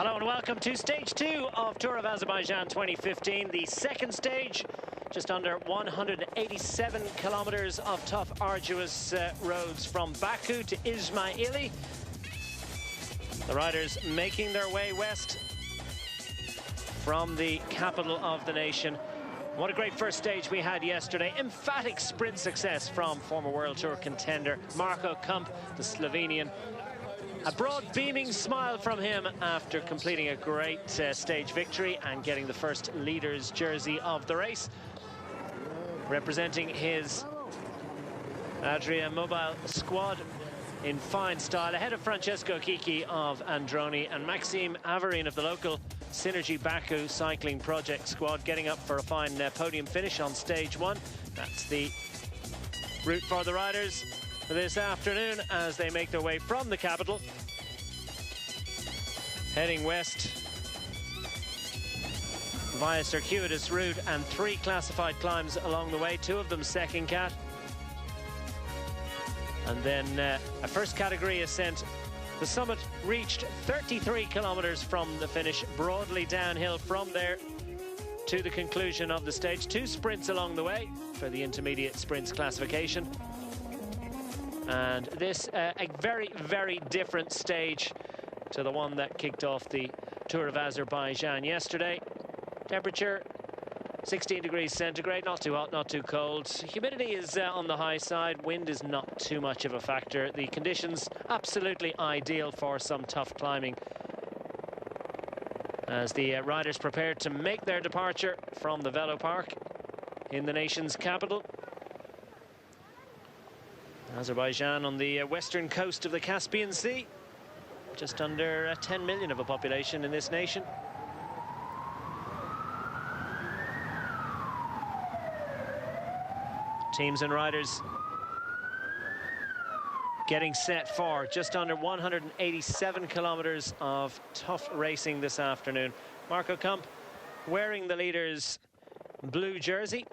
Hello and welcome to stage 2 of Tour of Azerbaijan 2015. The second stage, just under 187 kilometers of tough, arduous roads from Baku to Ismaili. The riders making their way west from the capital of the nation. What a great first stage we had yesterday. Emphatic sprint success from former World Tour contender Marco Kump, the Slovenian. A broad beaming smile from him after completing a great stage victory and getting the first leader's jersey of the race. Representing his Adria Mobile squad in fine style, ahead of Francesco Chicchi of Androni and Maxime Avarin of the local Synergy Baku cycling project squad, getting up for a fine podium finish on stage 1. That's the route for the riders this afternoon as they make their way from the capital, heading west via circuitous route and 3 classified climbs along the way, 2 of them second cat, and then a first category ascent. The summit reached 33 kilometers from the finish, broadly downhill from there to the conclusion of the stage. 2 sprints along the way for the intermediate sprints classification. And this, a very, very different stage to the one that kicked off the Tour of Azerbaijan yesterday. Temperature, 16 degrees centigrade, not too hot, not too cold. Humidity is on the high side. Wind is not too much of a factor. The conditions absolutely ideal for some tough climbing as the riders prepared to make their departure from the Velo Park in the nation's capital. Azerbaijan on the western coast of the Caspian Sea, just under 10 million of a population in this nation. Teams and riders getting set for just under 187 kilometers of tough racing this afternoon. Marco Kump wearing the leader's blue jersey.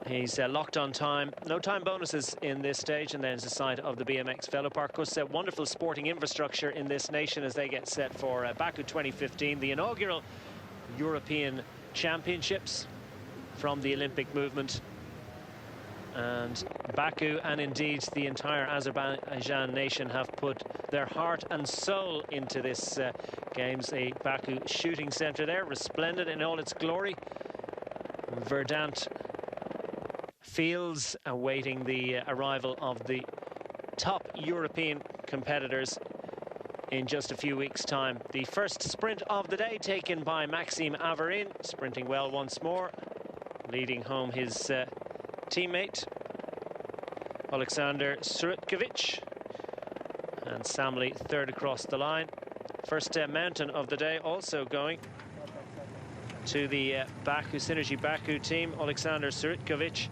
He's locked on time. No time bonuses in this stage, and there's the side of the BMX Velo Park. Of course, wonderful sporting infrastructure in this nation as they get set for Baku 2015, the inaugural European Championships from the Olympic movement. And Baku, and indeed the entire Azerbaijan nation, have put their heart and soul into this games. A Baku shooting centre there, resplendent in all its glory. Verdant fields awaiting the arrival of the top European competitors in just a few weeks' time. The first sprint of the day taken by Maxime Avarin, sprinting well once more, leading home his teammate Alexander Surutkovic, and Samli third across the line. First mountain of the day also going to the Baku Synergy Baku team. Alexander Surutkovic.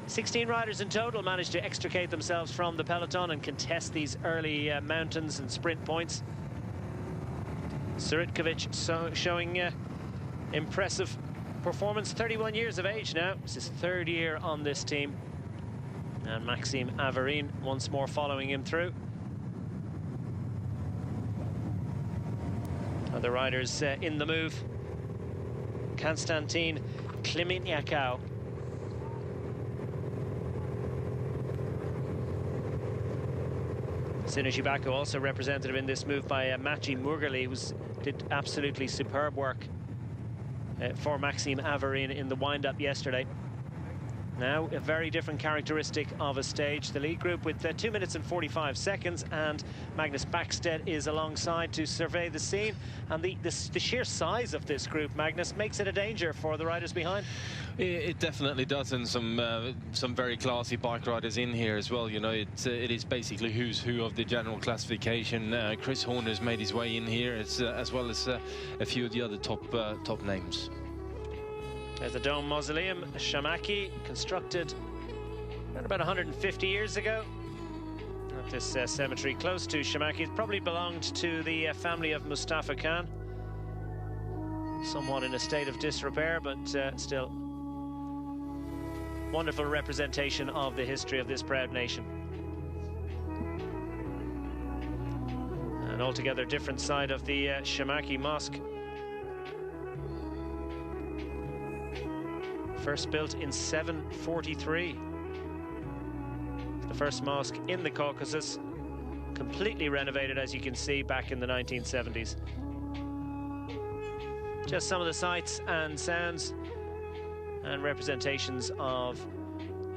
16 riders in total managed to extricate themselves from the peloton and contest these early mountains and sprint points. Surutkovic showing impressive performance, 31 years of age now. It's his 3rd year on this team. And Maxime Avarin once more following him through. Other riders in the move. Konstantin Klimitnyakov. Synergy Baku also represented in this move by Maciej Murgali, who did absolutely superb work for Maxime Avarin in the wind-up yesterday. Now, a very different characteristic of a stage. The lead group with 2 minutes and 45 seconds, and Magnus Backstedt is alongside to survey the scene. And the sheer size of this group, Magnus, makes it a danger for the riders behind. It definitely does, and some very classy bike riders in here as well. You know, it is basically who's who of the general classification. Chris Horner's made his way in here, as well as a few of the other top names. There's the Dome Mausoleum, Shamaki, constructed around about 150 years ago. At this cemetery close to Shamaki. It probably belonged to the family of Mustafa Khan. Somewhat in a state of disrepair, but still wonderful representation of the history of this proud nation. An altogether different side of the Shamaki Mosque. First built in 743. The first mosque in the Caucasus, completely renovated, as you can see, back in the 1970s. Just some of the sights and sounds and representations of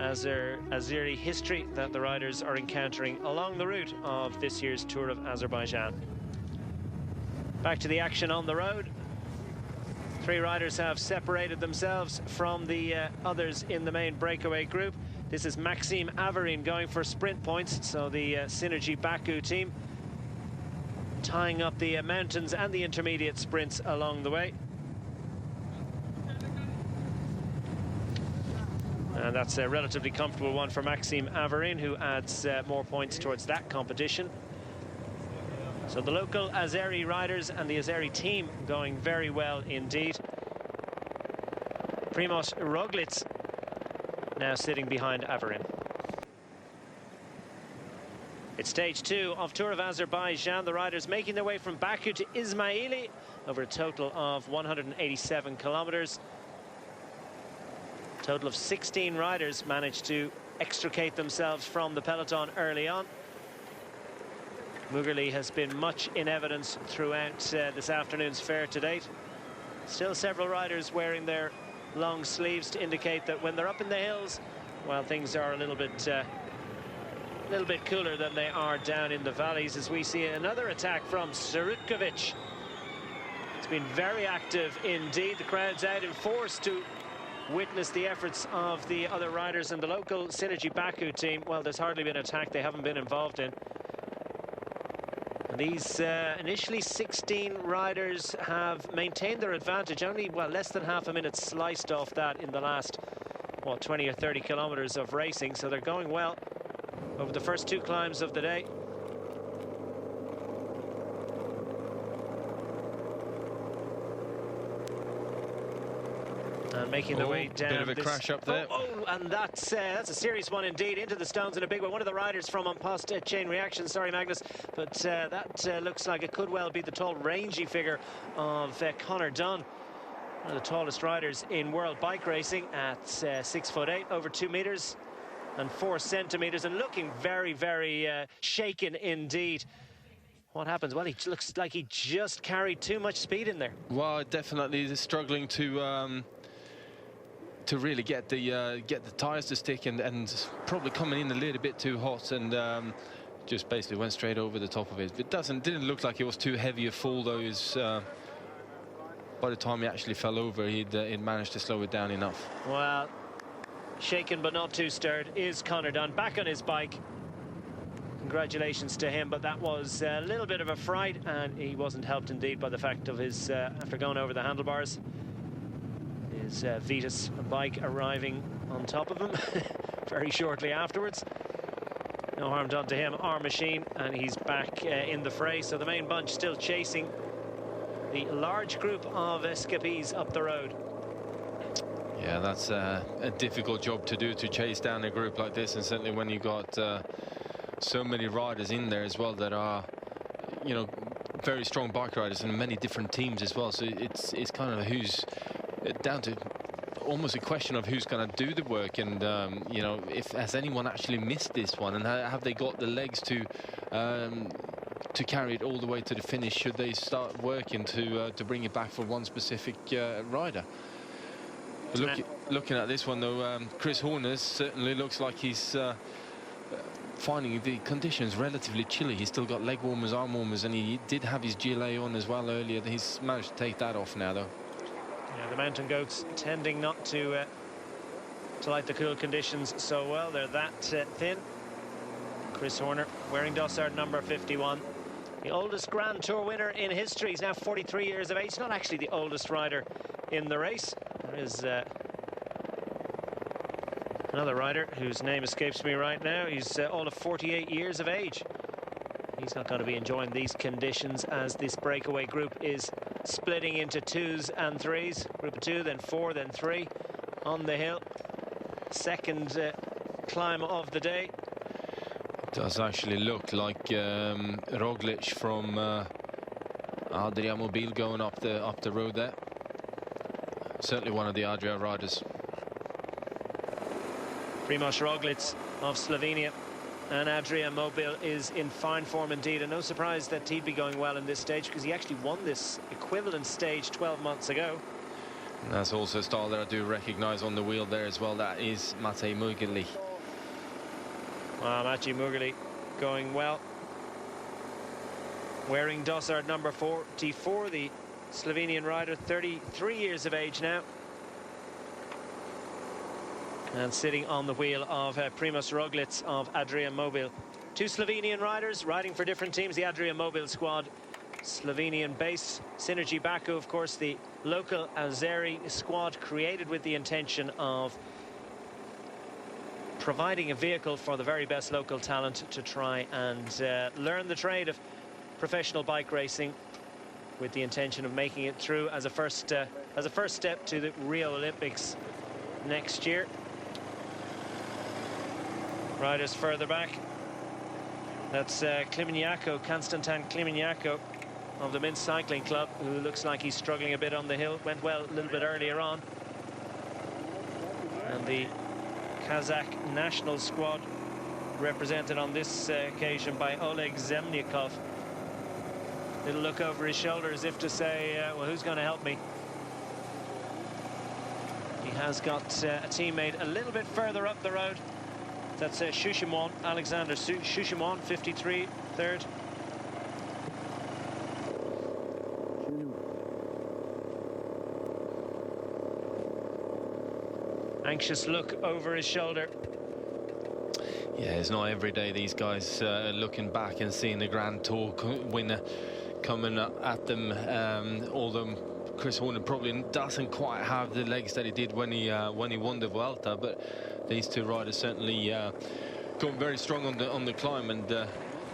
Azeri history that the riders are encountering along the route of this year's Tour of Azerbaijan. Back to the action on the road. 3 riders have separated themselves from the others in the main breakaway group. This is Maxime Averin going for sprint points, so the Synergy Baku team tying up the mountains and the intermediate sprints along the way. And that's a relatively comfortable one for Maxime Averin, who adds more points towards that competition. So the local Azeri riders and the Azeri team going very well indeed. Primoz Roglic now sitting behind Averin. It's stage 2 of Tour of Azerbaijan. The riders making their way from Baku to Ismaili over a total of 187 kilometers. A total of 16 riders managed to extricate themselves from the peloton early on. Mugerli has been much in evidence throughout this afternoon's fair to date. Still several riders wearing their long sleeves to indicate that when they're up in the hills, well, things are a little bit cooler than they are down in the valleys, as we see another attack from Surutkovic. It's been very active indeed. The crowd's out in force to witness the efforts of the other riders, and the local Synergy Baku team, well, there's hardly been an attack they haven't been involved in. And these initially 16 riders have maintained their advantage. Only, well, less than half a minute sliced off that in the last, what, 20 or 30 kilometers of racing. So they're going well over the first 2 climbs of the day. And making their way down. Bit of a crash up there. And that's a serious one indeed, into the stones in a big way. One of the riders from on post chain reaction, sorry Magnus, but that looks like it could well be the tall, rangy figure of Conor Dunn, one of the tallest riders in world bike racing at 6'8", over 2 meters and 4 centimeters, and looking very, very shaken indeed. What happens? Well, he looks like he just carried too much speed in there. Well, definitely struggling to really get the tires to stick, and probably coming in a little bit too hot, and just basically went straight over the top of it. It didn't look like it was too heavy a fall, though. By the time he actually fell over, he'd managed to slow it down enough. Well, shaken but not too stirred is Conor Dunn, back on his bike. Congratulations to him, but that was a little bit of a fright, and he wasn't helped indeed by the fact of his, after going over the handlebars, his Vitus bike arriving on top of him very shortly afterwards. No harm done to him, our machine, and he's back in the fray. So the main bunch still chasing the large group of escapees up the road. Yeah, that's a difficult job to do, to chase down a group like this, and certainly when you've got so many riders in there as well that are, you know, very strong bike riders, and many different teams as well. So it's kind of who's down to almost a question of who's going to do the work, and you know, has anyone actually missed this one, and have they got the legs to carry it all the way to the finish? Should they start working to bring it back for one specific rider? But looking at this one though, Chris Horner certainly looks like he's finding the conditions relatively chilly. He's still got leg warmers, arm warmers, and he did have his gilet on as well earlier. He's managed to take that off now though. Yeah, the mountain goats tending not to like the cool conditions so well. They're that thin. Chris Horner wearing dossard number 51. The oldest Grand Tour winner in history. He's now 43 years of age. Not actually the oldest rider in the race. There is another rider whose name escapes me right now. He's all of 48 years of age. He's not going to be enjoying these conditions, as this breakaway group is splitting into 2s and 3s. Group of 2, then 4, then 3 on the hill. Second climb of the day. Does actually look like Roglic from Adria Mobil going up the road there. Certainly one of the Adria riders. Primož Roglic of Slovenia, and Adria Mobil is in fine form indeed, and no surprise that he'd be going well in this stage, because he actually won this equivalent stage 12 months ago. And that's also a style that I do recognise on the wheel there as well. That is Matej Mugli. Matej Mugli going well, wearing dossard number 44, the Slovenian rider, 33 years of age now, and sitting on the wheel of Primož Roglic of Adria Mobil. Two Slovenian riders riding for different teams. The Adria Mobil squad, Slovenian base. Synergy Baku, of course, the local Azeri squad, created with the intention of providing a vehicle for the very best local talent to try and learn the trade of professional bike racing, with the intention of making it through as a first step to the Rio Olympics next year. Riders further back, that's Klimeniako, Konstantin Klimeniako of the Minsk Cycling Club, who looks like he's struggling a bit on the hill. Went well a little bit earlier on. And the Kazakh national squad, represented on this occasion by Oleg Zemnyakov. Little look over his shoulder as if to say, well, who's going to help me? He has got a teammate a little bit further up the road. That's Shushimon, Alexander Shushimon, 53, third. Anxious look over his shoulder. Yeah, it's not every day these guys looking back and seeing the Grand Tour winner coming at them. Although Chris Horner probably doesn't quite have the legs that he did when he won the Vuelta, but these two riders certainly going very strong on the climb, and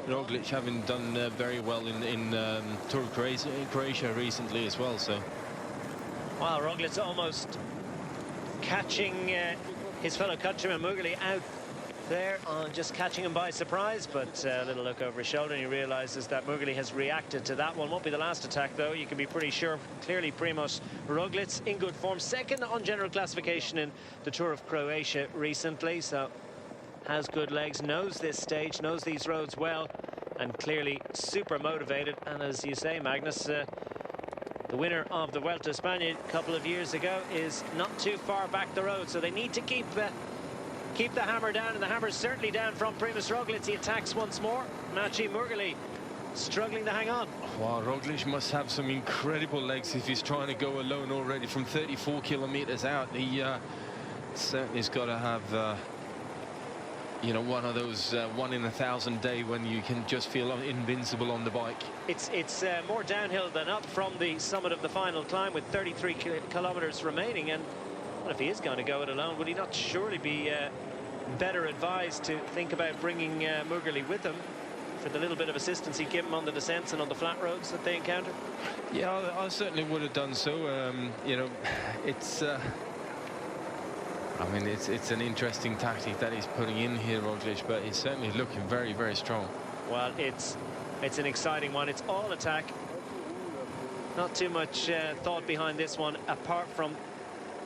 Roglic having done very well in Tour of Croatia recently as well. So, wow, Roglic almost catching his fellow countryman Mugli out there, just catching him by surprise, but a little look over his shoulder and he realizes that Mugli has reacted to that one. Won't be the last attack though, you can be pretty sure. Clearly Primož Roglic in good form, second on general classification in the Tour of Croatia recently, so has good legs, knows this stage, knows these roads well, and clearly super motivated. And as you say, Magnus, the winner of the Vuelta a España a couple of years ago is not too far back the road, so they need to keep the hammer down, and the hammer's certainly down from Primož Roglic. He attacks once more. Matej Mugli struggling to hang on. Wow, Roglic must have some incredible legs if he's trying to go alone already from 34 kilometers out. He certainly has got to have you know, one of those 1 in 1,000 day when you can just feel invincible on the bike. It's more downhill than up from the summit of the final climb, with 33 kilometers remaining. And well, if he is going to go it alone, would he not surely be better advised to think about bringing Mugli with him for the little bit of assistance he'd give him on the descents and on the flat roads that they encounter? Yeah, I certainly would have done so. You know, it's I mean, it's an interesting tactic that he's putting in here, Roglic, but he's certainly looking very, very strong. Well, it's an exciting one. It's all attack. Not too much thought behind this one, apart from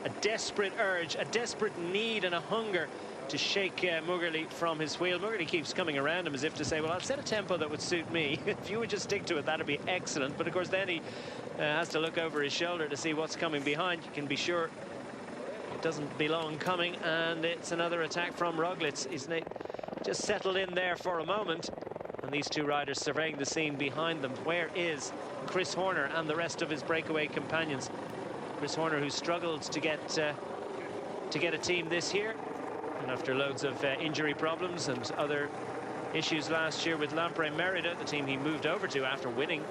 a desperate urge, a desperate need and a hunger to shake Mugli from his wheel. Mugli keeps coming around him as if to say, well, I've set a tempo that would suit me. If you would just stick to it, that'd be excellent. But of course, then he has to look over his shoulder to see what's coming behind. You can be sure it doesn't be long coming, and it's another attack from Roglic. He's just settled in there for a moment, and these two riders surveying the scene behind them. Where is Chris Horner and the rest of his breakaway companions? Chris Horner, who struggled to get a team this year, and after loads of injury problems and other issues last year with Lampre Merida, the team he moved over to after winning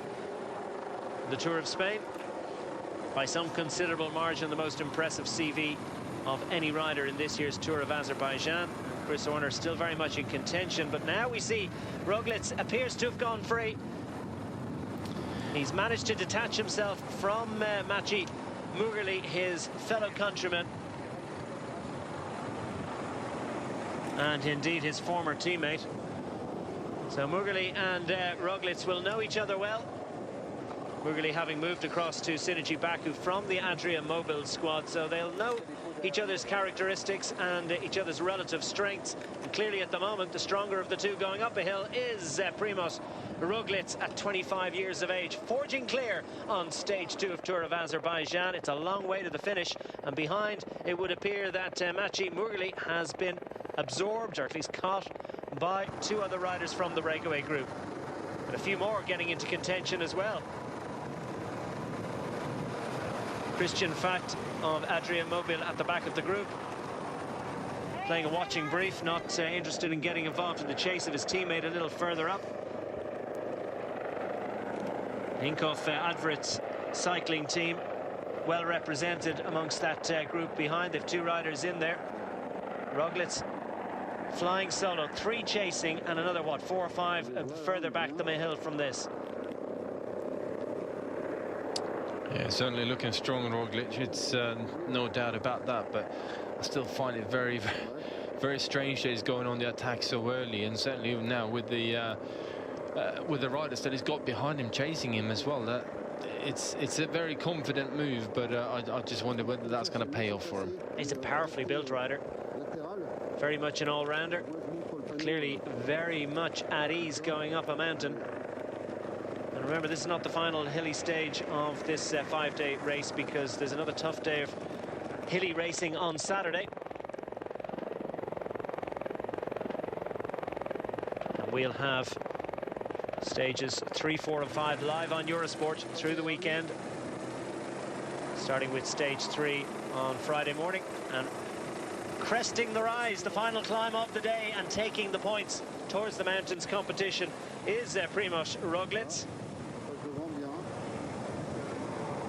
the Tour of Spain. By some considerable margin, the most impressive CV of any rider in this year's Tour of Azerbaijan. Chris Horner still very much in contention, but now we see Roglic appears to have gone free. He's managed to detach himself from Matej Mugli, his fellow countryman, and indeed his former teammate. So Mughali and Roglic will know each other well. Mughali having moved across to Synergy Baku from the Adria Mobil squad, so they'll know each other's characteristics and each other's relative strengths. And clearly at the moment, the stronger of the two going up a hill is Primož Roglic at 25 years of age, forging clear on stage 2 of Tour of Azerbaijan. It's a long way to the finish, and behind it would appear that Maciej Mughali has been absorbed, or at least caught, by 2 other riders from the breakaway group, and a few more getting into contention as well. Christian Fact of Adria Mobil at the back of the group, playing a watching brief, not interested in getting involved in the chase of his teammate a little further up. Hinkhoff Advrit's cycling team well represented amongst that group behind. They've 2 riders in there. Roglic flying solo, 3 chasing, and another, what, 4 or 5 further back the hill from this. Yeah, certainly looking strong, Roglic. It's no doubt about that, but I still find it very, very strange that he's going on the attack so early, and certainly now with the riders that he's got behind him chasing him as well. That it's a very confident move, but I just wonder whether that's going to pay off for him. He's a powerfully built rider, very much an all-rounder, clearly very much at ease going up a mountain. And remember, this is not the final hilly stage of this 5-day race, because there's another tough day of hilly racing on Saturday. And we'll have stages 3, 4 and 5 live on Eurosport through the weekend, starting with stage 3 on Friday morning, and cresting the rise, the final climb of the day, and taking the points towards the mountains competition is Primož Roglic.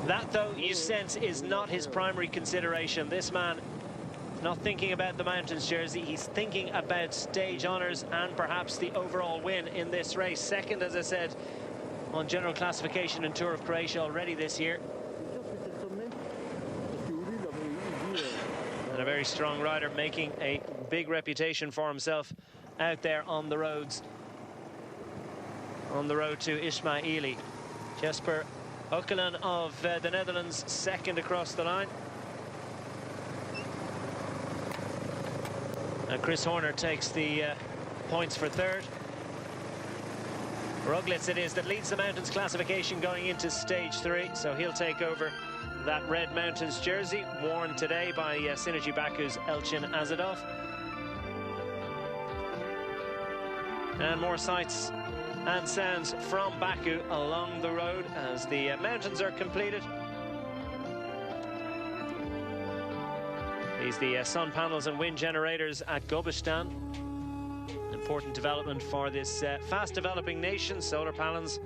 That, though, you sense, is not his primary consideration. This man is not thinking about the mountains jersey. He's thinking about stage honours and perhaps the overall win in this race. Second, as I said, on general classification in Tour of Croatia already this year. And a very strong rider, making a big reputation for himself out there on the roads. On the road to Ismaili. Jesper Oekelin of the Netherlands, second across the line. And Chris Horner takes the points for third. Roglic it is that leads the mountains classification going into stage 3, so he'll take over that red mountains jersey, worn today by Synergy Baku's Elchin Azadov. And more sights and sounds from Baku along the road as the mountains are completed. These the sun panels and wind generators at Gobistan. Important development for this fast developing nation. Solar panels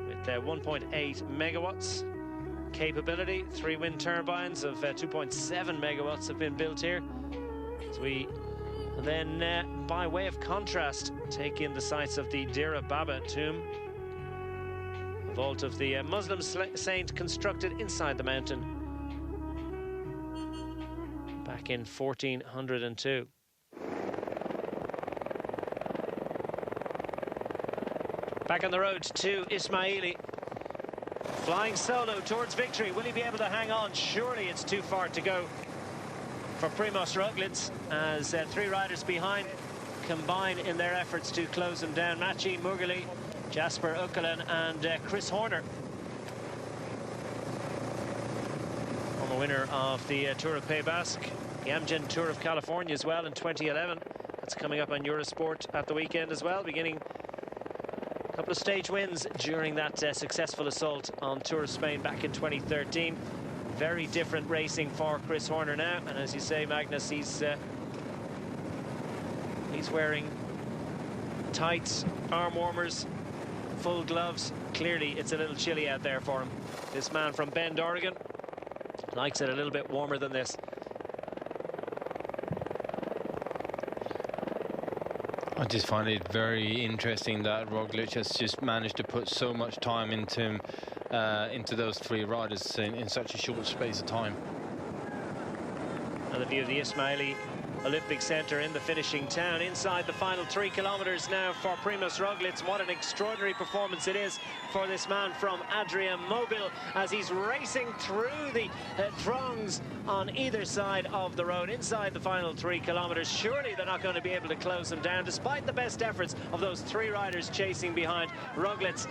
with 1.8 megawatts capability. 3 wind turbines of 2.7 megawatts have been built here. So we then, by way of contrast, take in the sights of the Dira Baba tomb, a vault of the Muslim saint constructed inside the mountain back in 1402. Back on the road to Ismaili, flying solo towards victory. Will he be able to hang on? Surely it's too far to go for Primož Roglic, as 3 riders behind combine in their efforts to close him down. Maciej Mughali, Jesper Oekelin and Chris Horner. Former winner of the Tour of Pays Basque, the Amgen Tour of California as well in 2011. That's coming up on Eurosport at the weekend as well, beginning a couple of stage wins during that successful assault on Tour of Spain back in 2013. Very different racing for Chris Horner now, and as you say, Magnus, he's wearing tights, arm warmers, full gloves. Clearly it's a little chilly out there for him. This man from Bend, Oregon, likes it a little bit warmer than this. I just find it very interesting that Roglic has just managed to put so much time into those 3 riders in such a short space of time. And the view of the Ismaili Olympic Centre in the finishing town. Inside the final 3 kilometres now for Primož Roglič. What an extraordinary performance it is for this man from Adriamobil as he's racing through the throngs on either side of the road. Inside the final 3 kilometres, surely they're not going to be able to close him down, despite the best efforts of those 3 riders chasing behind. Roglič,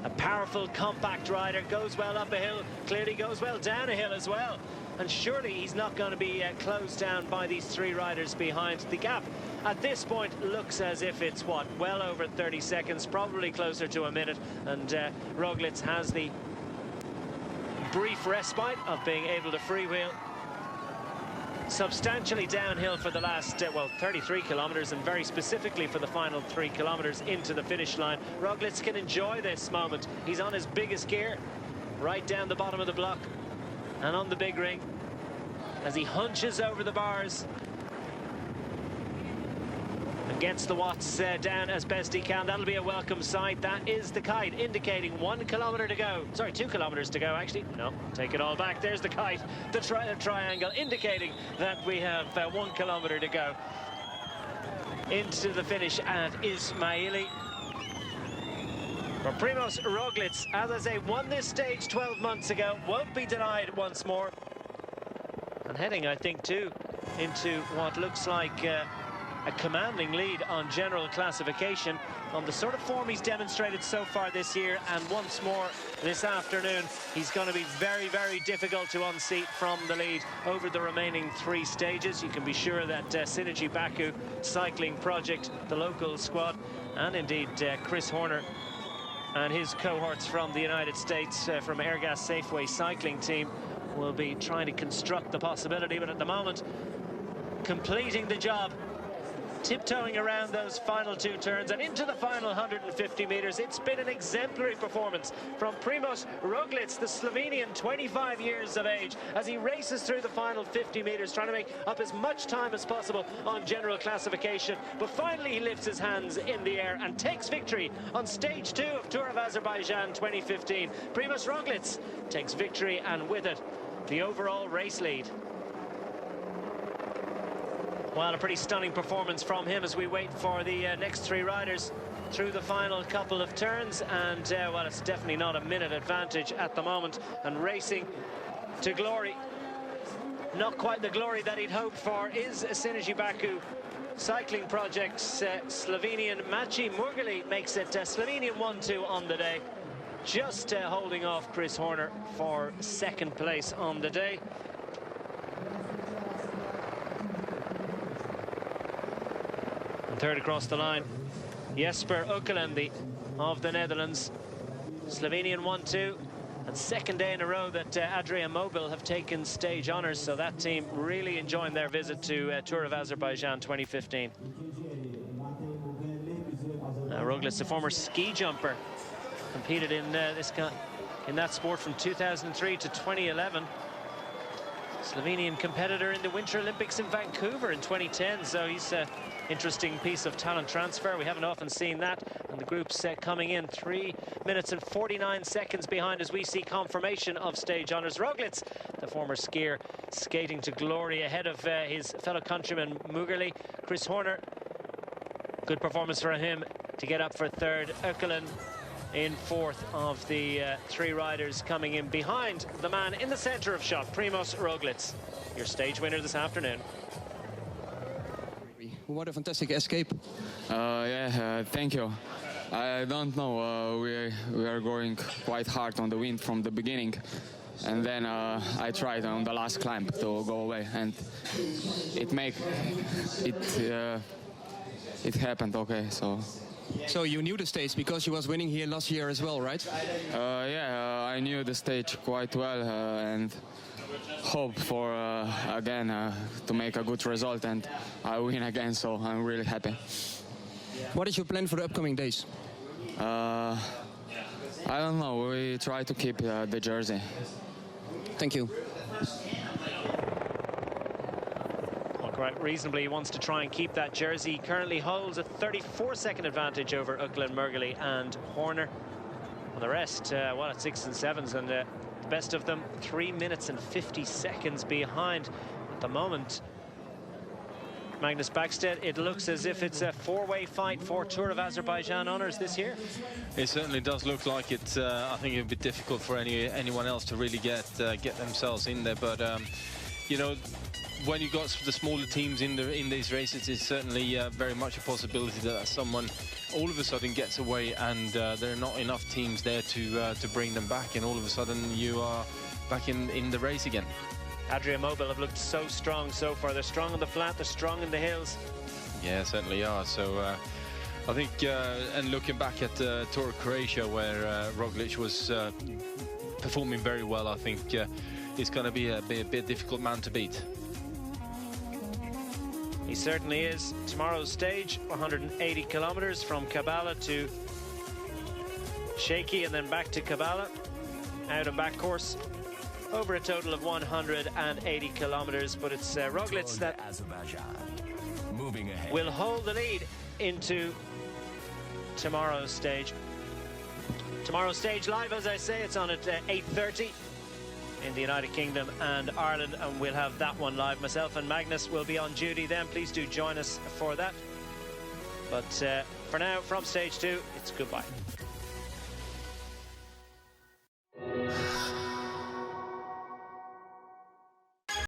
a powerful, compact rider, goes well up a hill, clearly goes well down a hill as well. And surely he's not going to be closed down by these 3 riders behind. The gap at this point looks as if it's, what, well over 30 seconds, probably closer to a minute. And Roglič has the brief respite of being able to freewheel substantially downhill for the last, well, 33 kilometres, and very specifically for the final 3 kilometres into the finish line. Roglič can enjoy this moment. He's on his biggest gear, right down the bottom of the block and on the big ring as he hunches over the bars and gets the watts down as best he can. That'll be a welcome sight. That is the kite indicating 1 kilometre to go. Sorry, 2 kilometres to go, actually. No, take it all back. There's the kite, the triangle indicating that we have 1 kilometre to go into the finish at Ismaili. For Primož Roglič, as I say, won this stage 12 months ago, won't be denied once more. And heading, I think, too, into what looks like a commanding lead on general classification on the sort of form he's demonstrated so far this year. And once more this afternoon, he's going to be very, very difficult to unseat from the lead over the remaining 3 stages. You can be sure that Synergy Baku Cycling Project, the local squad, and indeed Chris Horner and his cohorts from the United States, from Airgas Safeway cycling team, will be trying to construct the possibility, but at the moment, completing the job, tiptoeing around those final 2 turns and into the final 150 metres. It's been an exemplary performance from Primož Roglič, the Slovenian, 25 years of age, as he races through the final 50 metres, trying to make up as much time as possible on general classification. But finally he lifts his hands in the air and takes victory on stage 2 of Tour of Azerbaijan 2015. Primož Roglič takes victory, and with it, the overall race lead. Well, a pretty stunning performance from him as we wait for the next 3 riders through the final couple of turns. And, well, it's definitely not a minute advantage at the moment. And racing to glory, not quite the glory that he'd hoped for, is Synergy Baku Cycling Project's Slovenian Maciej Murgeli makes it Slovenian 1-2 on the day. Just holding off Chris Horner for 2nd place on the day. Third across the line, Jesper Ukkelendy of the Netherlands. Slovenian 1-2, and 2nd day in a row that Adriamobil have taken stage honours, so that team really enjoying their visit to Tour of Azerbaijan 2015. Roglič, the former ski jumper, competed in that sport from 2003 to 2011. Slovenian competitor in the Winter Olympics in Vancouver in 2010, so he's an interesting piece of talent transfer. We haven't often seen that, and the group's coming in 3 minutes and 49 seconds behind as we see confirmation of stage honours. Roglič, the former skier, skating to glory ahead of his fellow countryman Murgeli. Chris Horner, good performance for him to get up for 3rd. Ökelen in 4th of the 3 riders coming in behind the man in the centre of shot, Primož Roglič, your stage winner this afternoon. What a fantastic escape. Thank you. I don't know, we are going quite hard on the wind from the beginning, and then I tried on the last climb to go away, and it happened okay. So you knew the stage because you was winning here last year as well, right? I knew the stage quite well, and hope for again to make a good result, and I win again, so I'm really happy. What is your plan for the upcoming days? I don't know, we try to keep the jersey. Thank you. Well, quite reasonably, he wants to try and keep that jersey. He currently holds a 34-second advantage over Ökelen, Murgeli and Horner. And the rest, well, at 6s and 7s, and the best of them 3 minutes and 50 seconds behind. At the moment, Magnus Backstedt, it looks as if it's a four-way fight for Tour of Azerbaijan honours this year. It certainly does look like it. I think it would be difficult for anyone else to really get themselves in there. But you know, when you got the smaller teams in these races, it's certainly very much a possibility that someone all of a sudden gets away, and there are not enough teams there to bring them back, and all of a sudden you are back in the race again. Adria Mobile have looked so strong so far. They're strong on the flat, they're strong in the hills. Yeah, certainly are. So I think, and looking back at Tour of Croatia, where Roglic was performing very well, I think he's going to be a difficult man to beat. He certainly is. Tomorrow's stage, 180 kilometers from Kabala to Shaky and then back to Kabala. Out and back course over a total of 180 kilometers, but it's Roglic that moving ahead will hold the lead into tomorrow's stage. Tomorrow's stage live, as I say, it's on at 8:30 in the United Kingdom and Ireland, and we'll have that one live. Myself and Magnus will be on duty then. Please do join us for that. But for now, from stage 2, it's goodbye.